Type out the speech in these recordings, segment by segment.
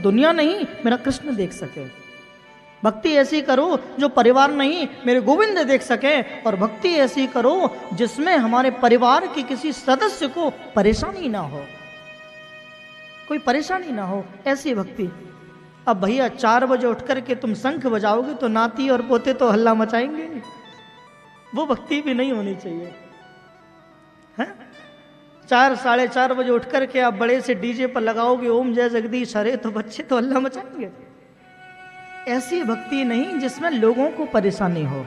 दुनिया नहीं मेरा कृष्ण देख सके। भक्ति ऐसी करो जो परिवार नहीं मेरे गोविंद देख सके, और भक्ति ऐसी करो जिसमें हमारे परिवार के किसी सदस्य को परेशानी ना हो, कोई परेशानी ना हो, ऐसी भक्ति। अब भैया 4 बजे उठ करके तुम शंख बजाओगे तो नाती और पोते तो हल्ला मचाएंगे, वो भक्ति भी नहीं होनी चाहिए। हैं 4 साढ़े 4 बजे उठ करके आप बड़े से डीजे पर लगाओगे ओम जय जगदीश हरे, तो बच्चे तो हल्ला मचाएंगे। ऐसी भक्ति नहीं जिसमें लोगों को परेशानी हो।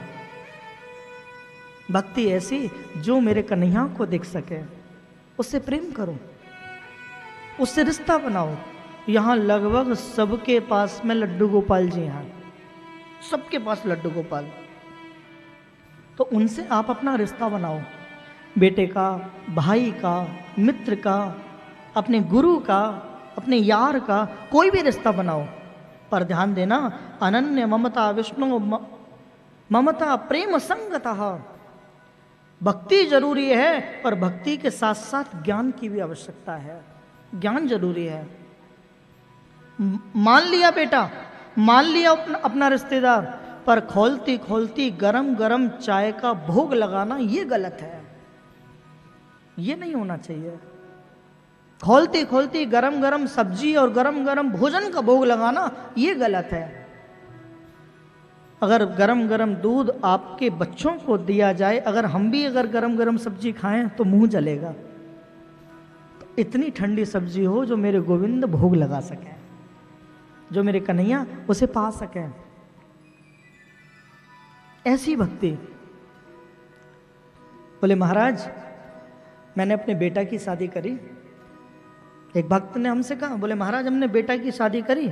भक्ति ऐसी जो मेरे कन्हैया को देख सके, उससे प्रेम करो, उससे रिश्ता बनाओ। यहां लगभग सबके पास में लड्डू गोपाल जी हैं, सबके पास लड्डू गोपाल, तो उनसे आप अपना रिश्ता बनाओ, बेटे का, भाई का, मित्र का, अपने गुरु का, अपने यार का, कोई भी रिश्ता बनाओ। पर ध्यान देना, अनन्य ममता विष्णु ममता प्रेम संगतः। भक्ति जरूरी है, पर भक्ति के साथ साथ ज्ञान की भी आवश्यकता है, ज्ञान जरूरी है। मान लिया बेटा, मान लिया अपना रिश्तेदार, पर खोलती खोलती गरम गरम चाय का भोग लगाना ये गलत है, ये नहीं होना चाहिए। खोलती खोलती गरम गरम सब्जी और गरम गरम भोजन का भोग लगाना ये गलत है। अगर गरम गरम दूध आपके बच्चों को दिया जाए, अगर हम भी अगर गरम गरम सब्जी खाएं तो मुंह जलेगा। तो इतनी ठंडी सब्जी हो जो मेरे गोविंद भोग लगा सके, जो मेरे कन्हैया उसे पा सके, ऐसी भक्ति। बोले महाराज मैंने अपने बेटा की शादी करी। एक भक्त ने हमसे कहा, बोले महाराज हमने बेटा की शादी करी,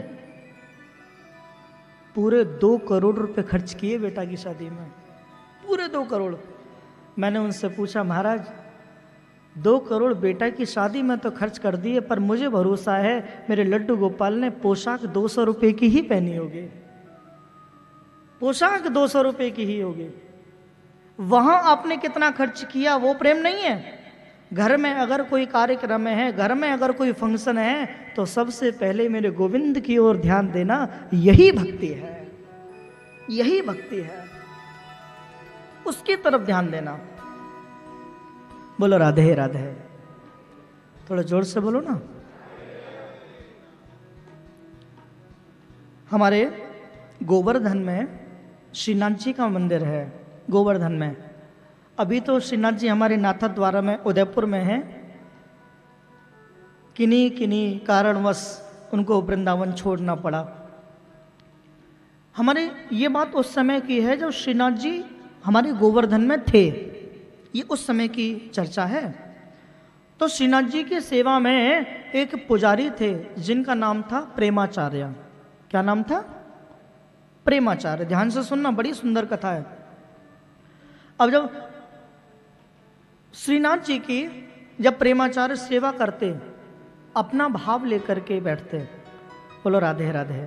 पूरे 2 करोड़ रुपए खर्च किए बेटा की शादी में, पूरे 2 करोड़। मैंने उनसे पूछा महाराज 2 करोड़ बेटा की शादी में तो खर्च कर दिए, पर मुझे भरोसा है मेरे लड्डू गोपाल ने पोशाक 200 रुपए की ही पहनी होगी, पोशाक 200 रुपए की ही होगी। वहां आपने कितना खर्च किया वो प्रेम नहीं है। घर में अगर कोई कार्यक्रम है, घर में अगर कोई फंक्शन है, तो सबसे पहले मेरे गोविंद की ओर ध्यान देना, यही भक्ति है, यही भक्ति है, उसकी तरफ ध्यान देना। बोलो राधे राधे, थोड़ा जोर से बोलो ना। हमारे गोवर्धन में श्रीनाथ जी का मंदिर है, गोवर्धन में। अभी तो श्रीनाथ जी हमारे नाथा द्वारा में उदयपुर में हैं, किन्हीं कारणवश उनको वृंदावन छोड़ना पड़ा। हमारे ये बात उस समय की है जब श्रीनाथ जी हमारे गोवर्धन में थे, ये उस समय की चर्चा है। तो श्रीनाथ जी की सेवा में एक पुजारी थे जिनका नाम था प्रेमाचार्य। क्या नाम था? प्रेमाचार्य। ध्यान से सुनना, बड़ी सुंदर कथा है। अब जब श्रीनाथ जी की जब प्रेमाचार्य सेवा करते, अपना भाव लेकर के बैठते। बोलो राधे राधे।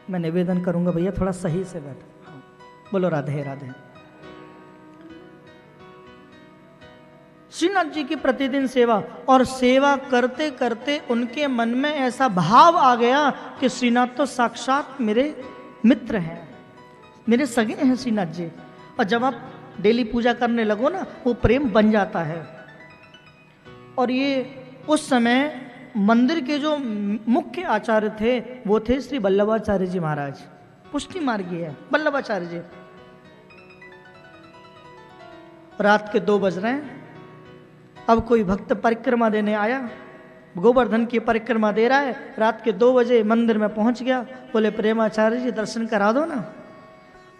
मैं निवेदन करूंगा भैया थोड़ा सही से बैठ। हाँ। बोलो राधे राधे। श्रीनाथ जी की प्रतिदिन सेवा, और सेवा करते करते उनके मन में ऐसा भाव आ गया कि श्रीनाथ तो साक्षात मेरे मित्र हैं, मेरे सगे हैं श्रीनाथ जी। और जब आप डेली पूजा करने लगो ना, वो प्रेम बन जाता है। और ये उस समय मंदिर के जो मुख्य आचार्य थे वो थे श्री वल्लभाचार्य जी महाराज, पुष्टि मार्गी है वल्लभाचार्य जी। रात के 2 बज रहे हैं। अब कोई भक्त परिक्रमा देने आया, गोवर्धन की परिक्रमा दे रहा है, रात के 2 बजे मंदिर में पहुंच गया। बोले प्रेमाचार्य जी दर्शन करा दो ना।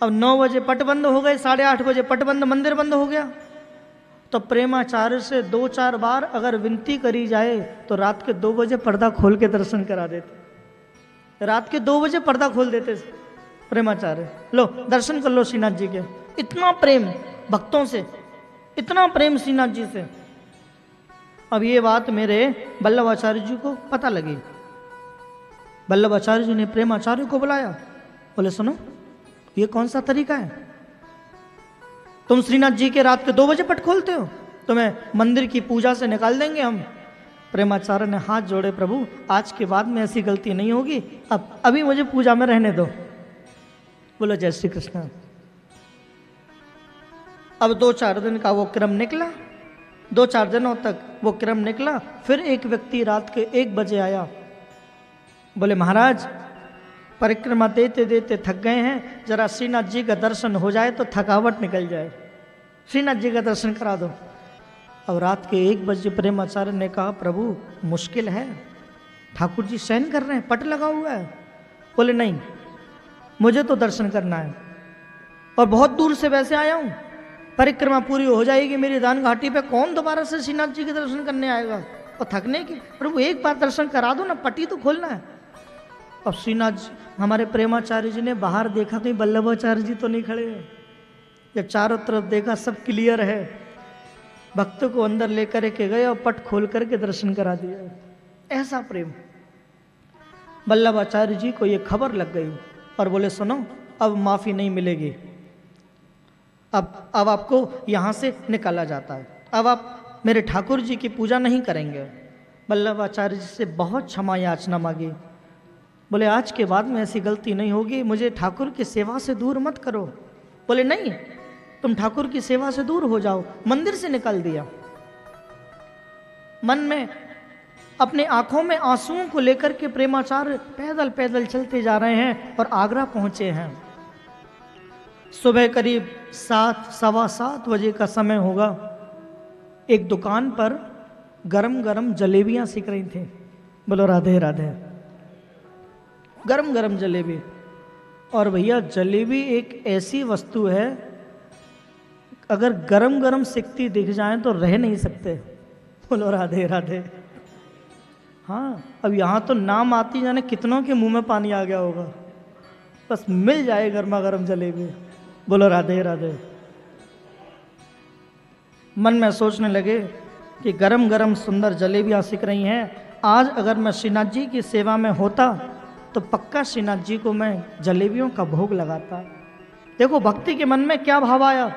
अब 9 बजे पट बंद हो गए, 8:30 बजे पट बंद, मंदिर बंद हो गया। तो प्रेमाचार्य से 2-4 बार अगर विनती करी जाए तो रात के 2 बजे पर्दा खोल के दर्शन करा देते। रात के 2 बजे पर्दा खोल देते प्रेमाचार्य, लो दर्शन कर लो श्रीनाथ जी के। इतना प्रेम भक्तों से, इतना प्रेम श्रीनाथ जी से। अब ये बात मेरे वल्लभाचार्य जी को पता लगी। वल्लभाचार्य जी ने प्रेमाचार्य को बुलाया, बोले सुनो ये कौन सा तरीका है? तुम श्रीनाथ जी के रात के 2 बजे पट खोलते हो, तुम्हें मंदिर की पूजा से निकाल देंगे हम। प्रेमाचार्य ने हाथ जोड़े, प्रभु आज के बाद में ऐसी गलती नहीं होगी, अब अभी मुझे पूजा में रहने दो। बोलो जय श्री कृष्ण। अब 2-4 दिन का वो क्रम निकला, 2-4 दिनों तक वो क्रम निकला। फिर एक व्यक्ति रात के 1 बजे आया, बोले महाराज परिक्रमा देते देते थक गए हैं, जरा श्रीनाथ जी का दर्शन हो जाए तो थकावट निकल जाए, श्रीनाथ जी का दर्शन करा दो। अब रात के 1 बजे प्रेमाचार्य ने कहा प्रभु मुश्किल है, ठाकुर जी शयन कर रहे हैं, पट लगा हुआ है। बोले नहीं, मुझे तो दर्शन करना है और बहुत दूर से वैसे आया हूँ, परिक्रमा पूरी हो जाएगी मेरी दान घाटी पे, कौन दोबारा से श्रीनाथ जी के दर्शन करने आएगा और थकने की, प्रभु एक बार दर्शन करा दो ना, पट्टी तो खोलना है। अब श्रीनाथ जी हमारे प्रेमाचार्य जी ने बाहर देखा, कहीं वल्लभाचार्य जी तो नहीं खड़े हैं। जब चारों तरफ देखा सब क्लियर है, भक्तों को अंदर लेकर के गए और पट खोल करके दर्शन करा दिया। ऐसा प्रेम। वल्लभाचार्य जी को ये खबर लग गई और बोले सुनो अब माफी नहीं मिलेगी, अब आपको यहाँ से निकाला जाता है, अब आप मेरे ठाकुर जी की पूजा नहीं करेंगे। वल्लभाचार्य जी से बहुत क्षमा याचना मांगी, बोले आज के बाद में ऐसी गलती नहीं होगी, मुझे ठाकुर की सेवा से दूर मत करो। बोले नहीं, तुम ठाकुर की सेवा से दूर हो जाओ। मंदिर से निकाल दिया। मन में अपने आंखों में आंसुओं को लेकर के प्रेमाचार्य पैदल पैदल चलते जा रहे हैं और आगरा पहुंचे हैं। सुबह करीब 7, 7:15 बजे का समय होगा। एक दुकान पर गरम गरम जलेबियां सिक रही थी। बोलो राधे राधे। गरम गरम जलेबी। और भैया जलेबी एक ऐसी वस्तु है, अगर गरम गरम सिकती दिख जाए तो रह नहीं सकते। बोलो राधे राधे। हाँ, अब यहाँ तो नाम आती जाने कितनों के मुंह में पानी आ गया होगा, बस मिल जाए गर्मा गर्म जलेबी। बोलो राधे राधे। मन में सोचने लगे कि गरम गरम सुंदर जलेबियाँ सिक रही हैं, आज अगर मैं श्रीनाथ जी की सेवा में होता तो पक्का श्रीनाथ जी को मैं जलेबियों का भोग लगाता। देखो भक्ति के मन में क्या भाव आया।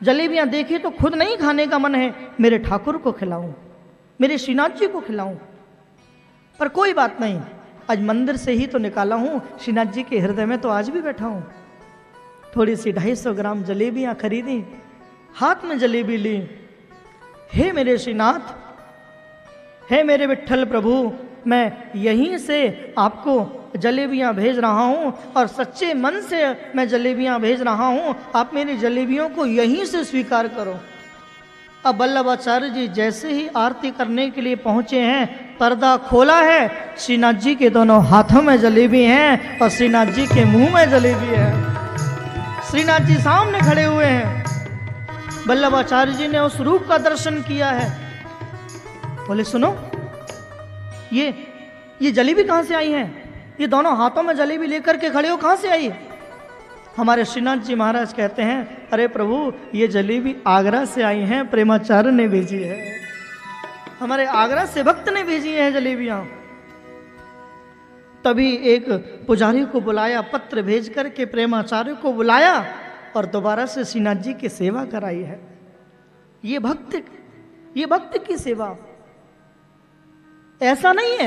जलेबियाँ देखी तो खुद नहीं खाने का मन है, मेरे ठाकुर को खिलाऊं, मेरे श्रीनाथ जी को खिलाऊं। पर कोई बात नहीं, आज मंदिर से ही तो निकाला हूँ, श्रीनाथ जी के हृदय में तो आज भी बैठा हूँ। थोड़ी सी 250 ग्राम जलेबियाँ खरीदी, हाथ में जलेबी ली। हे मेरे श्रीनाथ, हे मेरे विट्ठल प्रभु, मैं यहीं से आपको जलेबियाँ भेज रहा हूँ और सच्चे मन से मैं जलेबियाँ भेज रहा हूँ, आप मेरी जलेबियों को यहीं से स्वीकार करो। अब वल्लभाचार्य जी जैसे ही आरती करने के लिए पहुँचे हैं, पर्दा खोला है, श्रीनाथ जी के दोनों हाथों में जलेबी हैं और श्रीनाथ जी के मुंह में जलेबी है। श्रीनाथ जी सामने खड़े हुए हैं। वल्लभाचार्य जी ने उस रूप का दर्शन किया है। बोले सुनो, ये जलेबी कहाँ से आई है? ये दोनों हाथों में जलेबी लेकर के खड़े हो, कहाँ से आई? हमारे श्रीनाथ जी महाराज कहते हैं, अरे प्रभु ये जलेबी आगरा से आई हैं, प्रेमाचार्य ने भेजी है, हमारे आगरा से भक्त ने भेजी है जलेबियां। तभी एक पुजारी को बुलाया, पत्र भेज करके प्रेमाचार्य को बुलाया और दोबारा से श्रीनाथ जी की सेवा कराई है। ये भक्त की सेवा। ऐसा नहीं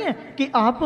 है कि आप